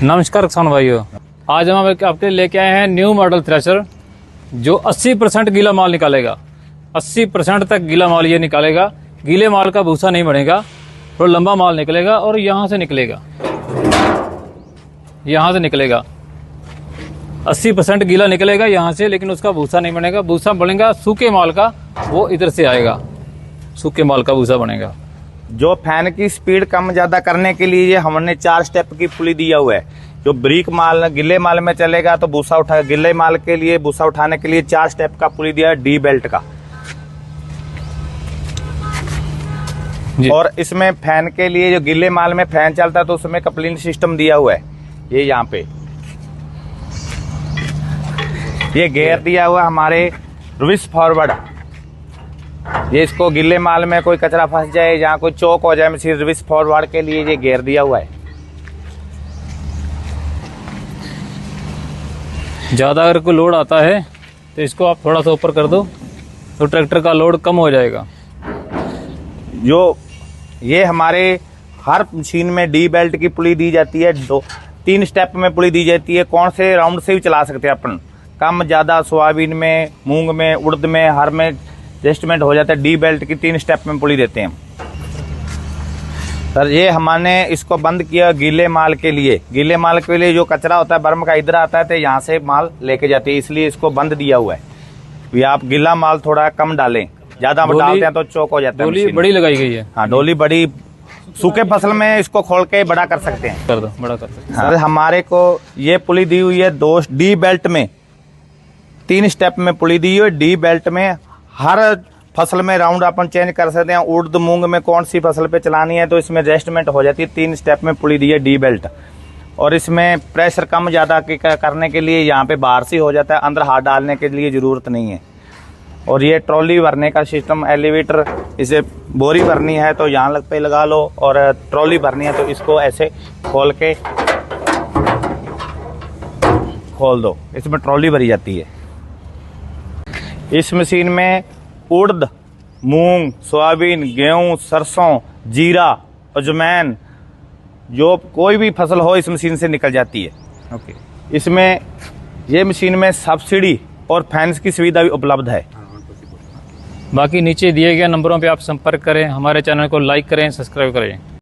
नमस्कार किसान भाइयों, आज हम आपके लेके आए हैं न्यू मॉडल थ्रेशर जो 80% गीला माल निकालेगा। 80% तक गीला माल ये निकालेगा। गीले माल का भूसा नहीं बढ़ेगा, थोड़ा लंबा माल निकलेगा और यहाँ से निकलेगा, यहाँ से निकलेगा। 80% गीला निकलेगा यहाँ से, लेकिन उसका भूसा नहीं बनेगा। भूसा बनेगा सूखे माल का, वो इधर से आएगा, सूखे माल का भूसा बनेगा। जो फैन की स्पीड कम ज्यादा करने के लिए हमने 4 स्टेप की पुली दिया हुआ है। जो ब्रिक माल गिले माल में चलेगा तो भूसा उठा, गिले माल के लिए भूसा उठाने के लिए 4 स्टेप का पुली दिया है डी बेल्ट का। और इसमें फैन के लिए जो गिले माल में फैन चलता है तो उसमें कपलिंग सिस्टम दिया हुआ है। ये यहाँ पे ये गेयर दिया हुआ हमारे रिवर्स फॉरवर्ड। ये इसको गिले माल में कोई कचरा फंस जाए, जहाँ कोई चौक हो जाए मशीन, रिवर्स फॉरवर्ड के लिए ये गेयर दिया हुआ है। ज़्यादा अगर कोई लोड आता है तो इसको आप थोड़ा सा ऊपर कर दो तो ट्रैक्टर का लोड कम हो जाएगा। जो ये हमारे हर मशीन में डी बेल्ट की पुली दी जाती है। 3 स्टेप में पुली दी जाती है। कौन से राउंड से भी चला सकते हैं अपन, कम ज़्यादा, सोयाबीन में, मूंग में, उड़द में, हर में एडजस्टमेंट हो जाता है। डी बेल्ट की 3 स्टेप में पुली देते हैं सर। ये हमने इसको बंद किया गीले माल के लिए। गीले माल के लिए जो कचरा होता है बर्म का इधर आता है तो यहाँ से माल लेके जाती है, इसलिए इसको बंद दिया हुआ है। भी आप गीला माल थोड़ा कम डालें, ज्यादा डालते हैं तो चौक हो जाता है। डोली बड़ी लगाई गई है। हाँ, डोली बड़ी, सूखे फसल में इसको खोल के बड़ा कर सकते हैं। कर दो, बड़ा कर सकते हैं। हाँ, हमारे को ये पुली दी हुई है 2 डी बेल्ट में, 3 स्टेप में पुली दी हुई है। डी बेल्ट में हर फसल में राउंड अपन चेंज कर सकते हैं। उड़द मूंग में कौन सी फसल पे चलानी है तो इसमें एडजस्टमेंट हो जाती है। 3 स्टेप में पुली दी है डी बेल्ट। और इसमें प्रेशर कम ज्यादा करने के लिए यहाँ पे बाहर से हो जाता है, अंदर हाथ डालने के लिए जरूरत नहीं है। और ये ट्रॉली भरने का सिस्टम, एलिवेटर, इसे बोरी भरनी है तो यहाँ पे लगा लो, और ट्रॉली भरनी है तो इसको ऐसे खोल के खोल दो, इसमें ट्रॉली भरी जाती है। इस मशीन में उड़द, मूंग, सोयाबीन, गेहूं, सरसों, जीरा, अजमैन, जो कोई भी फसल हो इस मशीन से निकल जाती है। ओके। इसमें ये मशीन में सब्सिडी और फाइनेंस की सुविधा भी उपलब्ध है। बाकी नीचे दिए गए नंबरों पे आप संपर्क करें, हमारे चैनल को लाइक करें, सब्सक्राइब करें।